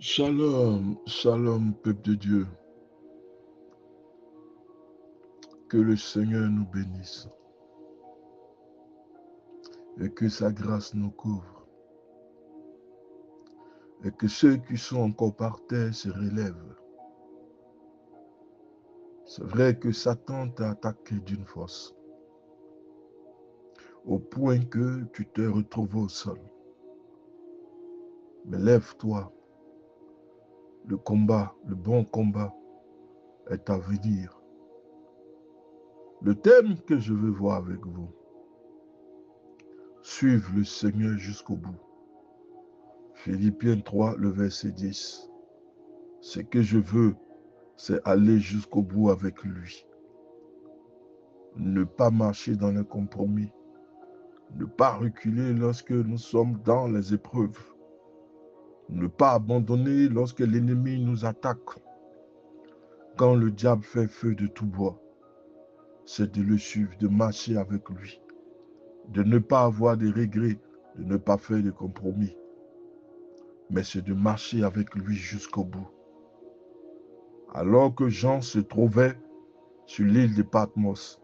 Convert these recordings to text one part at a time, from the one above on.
Shalom, shalom, peuple de Dieu. Que le Seigneur nous bénisse et que sa grâce nous couvre. Et que ceux qui sont encore par terre se relèvent. C'est vrai que Satan t'a attaqué d'une force, au point que tu te retrouves au sol. Mais lève-toi, le combat, le bon combat est à venir. Le thème que je veux voir avec vous, suivre le Seigneur jusqu'au bout. Philippiens 3, le verset 10. Ce que je veux, c'est aller jusqu'au bout avec lui. Ne pas marcher dans le compromis. Ne pas reculer lorsque nous sommes dans les épreuves. Ne pas abandonner lorsque l'ennemi nous attaque. Quand le diable fait feu de tout bois, c'est de le suivre, de marcher avec lui. De ne pas avoir de regrets, de ne pas faire de compromis. Mais c'est de marcher avec lui jusqu'au bout. Alors que Jean se trouvait sur l'île de Patmos,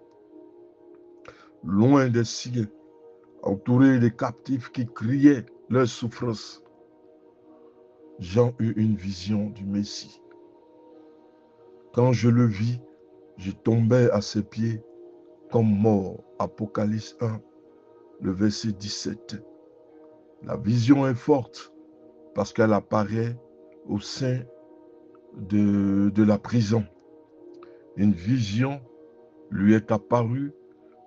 loin des siens, entouré des captifs qui criaient leur souffrance, Jean eut une vision du Messie. Quand je le vis, je tombai à ses pieds comme mort. Apocalypse 1, le verset 17. La vision est forte parce qu'elle apparaît au sein de la prison. Une vision lui est apparue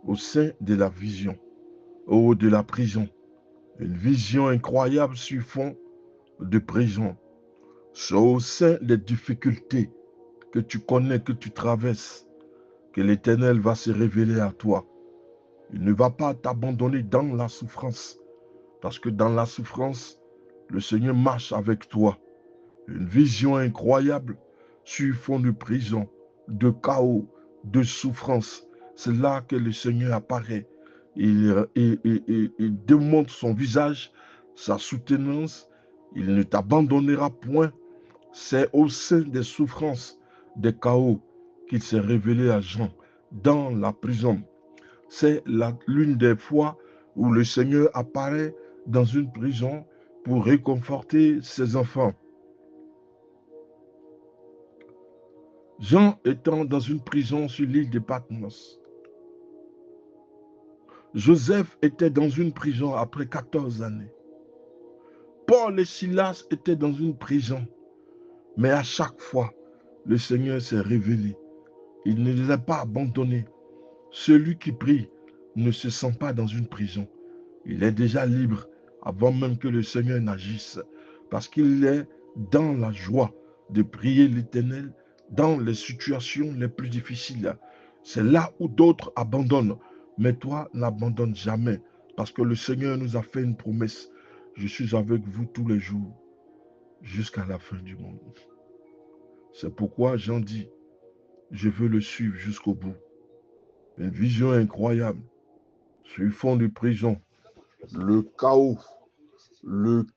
au sein de la vision, ou de la prison. Une vision incroyable sur fond de prison. C'est au sein des difficultés que tu connais, que tu traverses, que l'Éternel va se révéler à toi. Il ne va pas t'abandonner dans la souffrance, parce que dans la souffrance, le Seigneur marche avec toi. Une vision incroyable sur fond de prison, de chaos, de souffrance. C'est là que le Seigneur apparaît. Il démontre son visage, sa soutenance. Il ne t'abandonnera point. C'est au sein des souffrances, des chaos, qu'il s'est révélé à Jean dans la prison. C'est l'une des fois où le Seigneur apparaît dans une prison pour réconforter ses enfants. Jean étant dans une prison sur l'île de Patmos. Joseph était dans une prison après 14 années. Paul et Silas étaient dans une prison. Mais à chaque fois, le Seigneur s'est révélé. Il ne les a pas abandonnés. Celui qui prie ne se sent pas dans une prison. Il est déjà libre avant même que le Seigneur n'agisse, parce qu'il est dans la joie de prier l'Éternel dans les situations les plus difficiles. C'est là où d'autres abandonnent. Mais toi, n'abandonne jamais, parce que le Seigneur nous a fait une promesse. Je suis avec vous tous les jours, jusqu'à la fin du monde. C'est pourquoi Jean dit, je veux le suivre jusqu'au bout. Une vision incroyable, sur fond de prison, le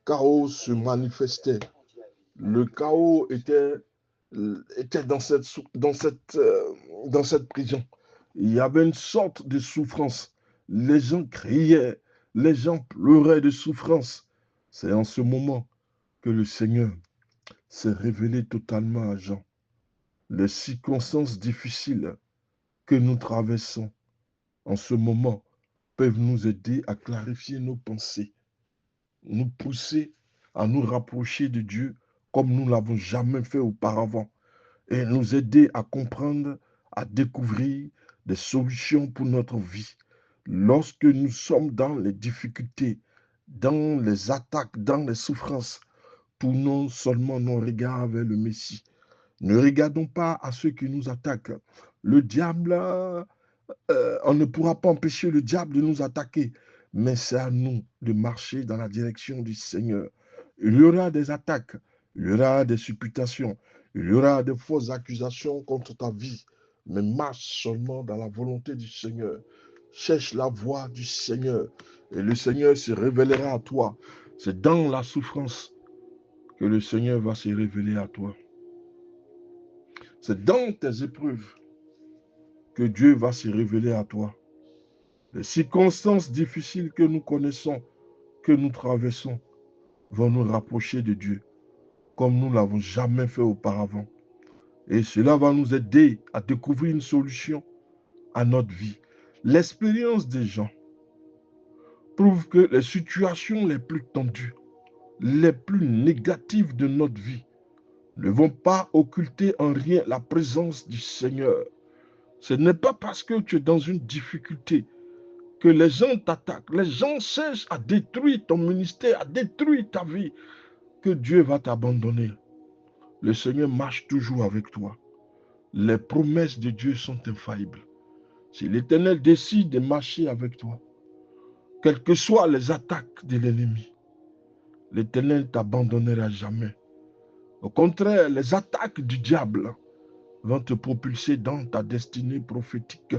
chaos se manifestait. Le chaos était dans cette prison. Il y avait une sorte de souffrance. Les gens criaient, les gens pleuraient de souffrance. C'est en ce moment que le Seigneur s'est révélé totalement à Jean. Les circonstances difficiles que nous traversons en ce moment peuvent nous aider à clarifier nos pensées, nous pousser à nous rapprocher de Dieu comme nous ne l'avons jamais fait auparavant et nous aider à comprendre, à découvrir des solutions pour notre vie. Lorsque nous sommes dans les difficultés, dans les attaques, dans les souffrances, tournons seulement nos regards vers le Messie. Ne regardons pas à ceux qui nous attaquent. Le diable, on ne pourra pas empêcher le diable de nous attaquer, mais c'est à nous de marcher dans la direction du Seigneur. Il y aura des attaques, il y aura des supputations, il y aura des fausses accusations contre ta vie, mais marche seulement dans la volonté du Seigneur. Cherche la voie du Seigneur et le Seigneur se révélera à toi. C'est dans la souffrance que le Seigneur va se révéler à toi. C'est dans tes épreuves que Dieu va se révéler à toi. Les circonstances difficiles que nous connaissons, que nous traversons, vont nous rapprocher de Dieu, comme nous ne l'avons jamais fait auparavant. Et cela va nous aider à découvrir une solution à notre vie. L'expérience des gens prouve que les situations les plus tendues, les plus négatives de notre vie, ne vont pas occulter en rien la présence du Seigneur. Ce n'est pas parce que tu es dans une difficulté que les gens t'attaquent. Les gens cherchent à détruire ton ministère, à détruire ta vie, que Dieu va t'abandonner. Le Seigneur marche toujours avec toi. Les promesses de Dieu sont infaillibles. Si l'Éternel décide de marcher avec toi, quelles que soient les attaques de l'ennemi, l'Éternel ne t'abandonnera jamais. Au contraire, les attaques du diable vont te propulser dans ta destinée prophétique.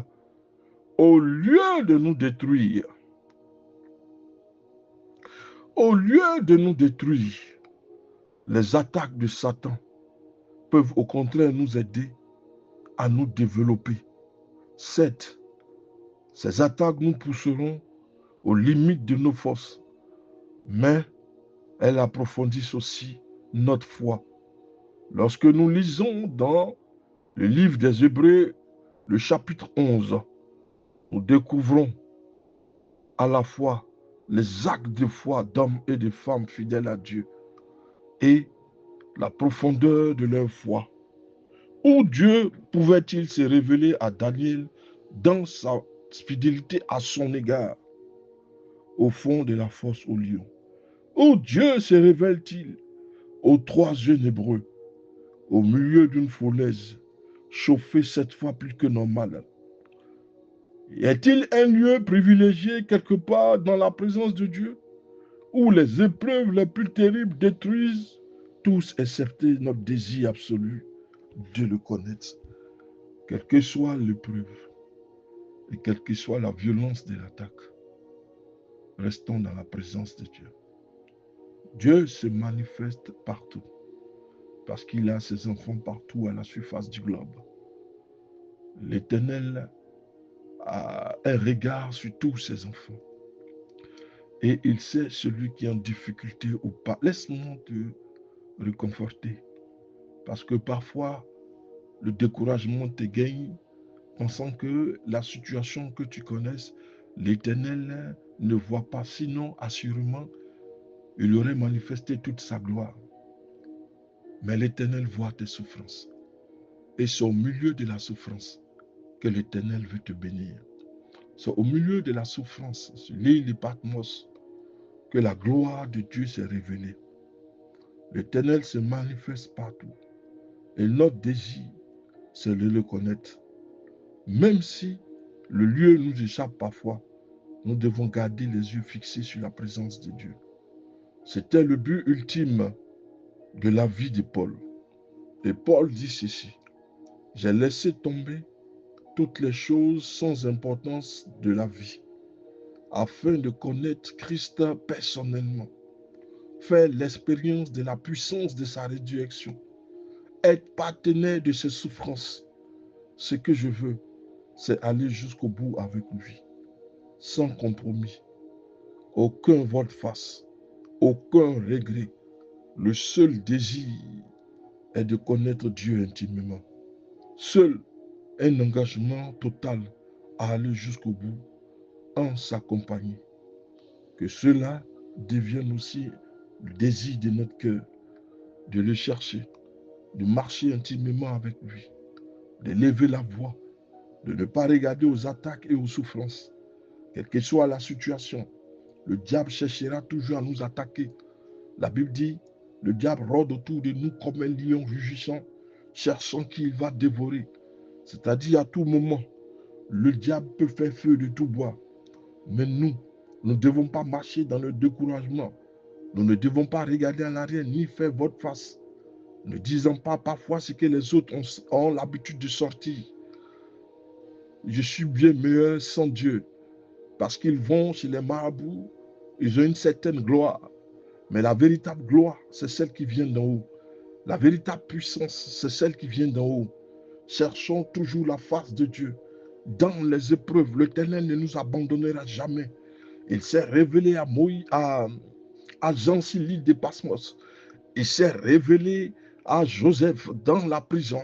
Au lieu de nous détruire, les attaques de Satan peuvent au contraire nous aider à nous développer. Certes, ces attaques nous pousseront aux limites de nos forces, mais elles approfondissent aussi notre foi. Lorsque nous lisons dans le livre des Hébreux, le chapitre 11, nous découvrons à la fois les actes de foi d'hommes et de femmes fidèles à Dieu et la profondeur de leur foi. Où Dieu pouvait-il se révéler à Daniel dans sa fidélité à son égard, au fond de la fosse au lion? Où Dieu se révèle-t-il aux trois jeunes hébreux, au milieu d'une fournaise, chauffée 7 fois plus que normal? Y a-t-il un lieu privilégié quelque part dans la présence de Dieu, où les épreuves les plus terribles détruisent tous excepté notre désir absolu de le connaître? Quelle que soit l'épreuve et quelle que soit la violence de l'attaque, restons dans la présence de Dieu. Dieu se manifeste partout parce qu'il a ses enfants partout à la surface du globe. L'Éternel a un regard sur tous ses enfants et il sait celui qui est en difficulté ou pas. Laisse-moi te réconforter parce que parfois le découragement te gagne pensant que la situation que tu connaisses, l'Éternel ne voit pas, sinon assurément il aurait manifesté toute sa gloire. Mais l'Éternel voit tes souffrances. Et c'est au milieu de la souffrance que l'Éternel veut te bénir. C'est au milieu de la souffrance, sur l'île de Patmos, que la gloire de Dieu s'est révélée. L'Éternel se manifeste partout. Et notre désir, c'est de le connaître. Même si le lieu nous échappe parfois, nous devons garder les yeux fixés sur la présence de Dieu. C'était le but ultime de la vie de Paul. Et Paul dit ceci: j'ai laissé tomber toutes les choses sans importance de la vie, afin de connaître Christ personnellement, faire l'expérience de la puissance de sa résurrection, être partenaire de ses souffrances. Ce que je veux, c'est aller jusqu'au bout avec lui, sans compromis, aucun volte-face, aucun regret. Le seul désir est de connaître Dieu intimement. Seul un engagement total à aller jusqu'au bout en sa compagnie. Que cela devienne aussi le désir de notre cœur, de le chercher, de marcher intimement avec lui, de lever la voix, de ne pas regarder aux attaques et aux souffrances. Quelle que soit la situation, le diable cherchera toujours à nous attaquer. La Bible dit, le diable rôde autour de nous comme un lion rugissant, cherchant qui il va dévorer. C'est-à-dire à tout moment, le diable peut faire feu de tout bois. Mais nous ne devons pas marcher dans le découragement. Nous ne devons pas regarder en arrière ni faire votre face. Ne disons pas parfois ce que les autres ont l'habitude de sortir. Je suis bien meilleur sans Dieu. Parce qu'ils vont chez les marabouts, ils ont une certaine gloire. Mais la véritable gloire, c'est celle qui vient d'en haut. La véritable puissance, c'est celle qui vient d'en haut. Cherchons toujours la face de Dieu. Dans les épreuves, l'Éternel ne nous abandonnera jamais. Il s'est révélé à Moïse, à Jean sur l'île de Patmos. Il s'est révélé à Joseph dans la prison.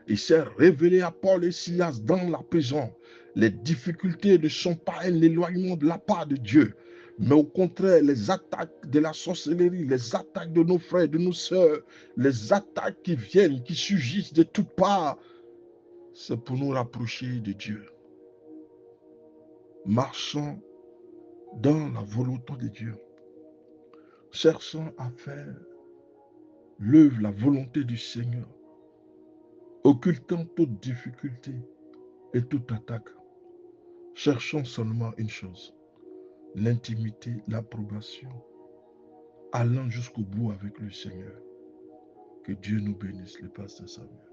Il s'est révélé à Paul et Silas dans la prison. Les difficultés ne sont pas un éloignement de la part de Dieu, mais au contraire, les attaques de la sorcellerie, les attaques de nos frères, de nos sœurs, les attaques qui viennent, qui surgissent de toutes parts, c'est pour nous rapprocher de Dieu. Marchons dans la volonté de Dieu. Cherchons à faire l'œuvre, la volonté du Seigneur, occultant toute difficulté et toute attaque. Cherchons seulement une chose, l'intimité, l'approbation, allant jusqu'au bout avec le Seigneur. Que Dieu nous bénisse, le pasteur Samuel.